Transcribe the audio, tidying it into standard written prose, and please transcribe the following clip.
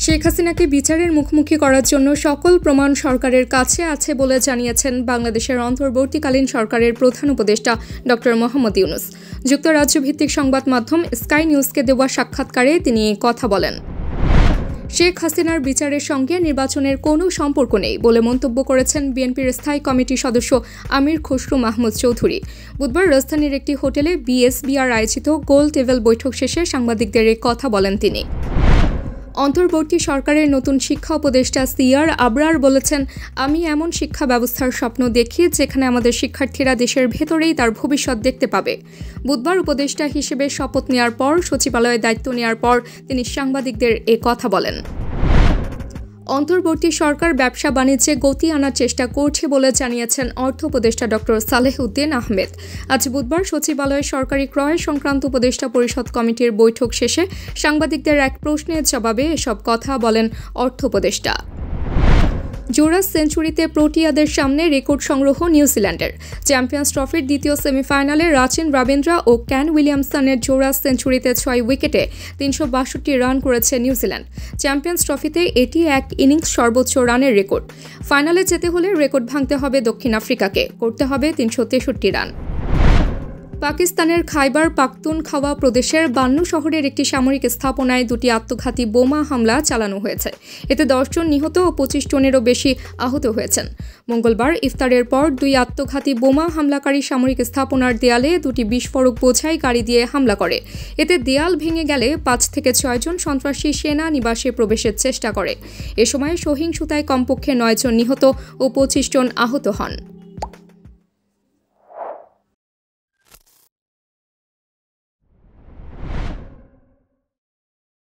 শেখ হাসিনাকে বিচারের মুখোমুখি করার জন্য সকল প্রমাণ সরকারের কাছে আছে বলে জানিয়েছেন বাংলাদেশের অন্তর্বর্তীকালীন সরকারের প্রধান উপদেষ্টা ড. মোহাম্মদ ইউনূস। যুক্তরাজ্য ভিত্তিক সংবাদ মাধ্যম স্কাই নিউজকে দেওয়া সাক্ষাৎকারে তিনি কথা বলেন। শেখ হাসিনার বিচারের সঙ্গে নির্বাচনের কোনো সম্পর্ক নেই বলে মন্তব্য করেছেন বিএনপির স্থায়ী কমিটির সদস্য আমির খসরু মাহমুদ চৌধুরী। বুধবার রাজধানীর একটি হোটেলে বিএসবিআর আয়োজিত গোল টেবিল বৈঠক শেষে সাংবাদিকদের কথা বলেন তিনি। অন্তর্বর্তী সরকারের নতুন শিক্ষা উপদেষ্টা সিআর আবরার বলেছেন, আমি এমন শিক্ষা ব্যবস্থার স্বপ্ন দেখি যেখানে আমাদের শিক্ষার্থীরা দেশের ভেতরেই তার ভবিষ্যৎ দেখতে পাবে। বুধবার উপদেষ্টা হিসেবে শপথ নেওয়ার পর সচিবালয়ে দায়িত্ব নেওয়ার পর তিনি সাংবাদিকদের কথা বলেন। অন্তর্বর্তী সরকার ব্যবসা বাণিজ্যে গতি আনার চেষ্টা করছে বলে জানিয়েছেন অর্থ উপদেষ্টা ড. সালেহ উদ্দিন আহমেদ। আজ বুধবার সচিবালয়ে সরকারি ক্রয় সংক্রান্ত উপদেষ্টা পরিষদ কমিটির বৈঠক শেষে সাংবাদিকদের এক প্রশ্নের জবাবে এসব কথা বলেন অর্থ উপদেষ্টা। জোড়া সেঞ্চুরিতে প্রোটিয়াদের সামনে রেকর্ড সংগ্রহ নিউজিল্যান্ডের। চ্যাম্পিয়ন্স ট্রফির দ্বিতীয় সেমিফাইনালে রাচিন রবীন্দ্র ও ক্যান উইলিয়ামসনের জোড়া সেঞ্চুরিতে 6 উইকেটে 362 রান করেছে নিউজিল্যান্ড। চ্যাম্পিয়ন্স ট্রফিতে এটি এক ইনিংস সর্বোচ্চ রানের রেকর্ড। ফাইনালে যেতে হলে রেকর্ড ভাঙতে হবে দক্ষিণ আফ্রিকাকে, করতে হবে 363 রান। পাকিস্তানের খাইবার পাখতুনখাওয়া প্রদেশের বান্নু শহরের একটি সামরিক স্থাপনায় 2টি আত্মঘাতী বোমা হামলা চালানো হয়েছে। এতে 10 জন নিহত ও 25 জনেরও বেশি আহত হয়েছেন। মঙ্গলবার ইফতারের পর 2 আত্মঘাতী বোমা হামলাকারী সামরিক স্থাপনার দেয়ালে 2টি বিস্ফোরক বোঝাই গাড়ি দিয়ে হামলা করে। এতে দেয়াল ভেঙে গেলে 5 থেকে 6 জন সন্ত্রাসী সেনা নিবাসে প্রবেশের চেষ্টা করে। এ সময় সহিংসতায় কমপক্ষে 9 জন নিহত ও 25 জন আহত হন।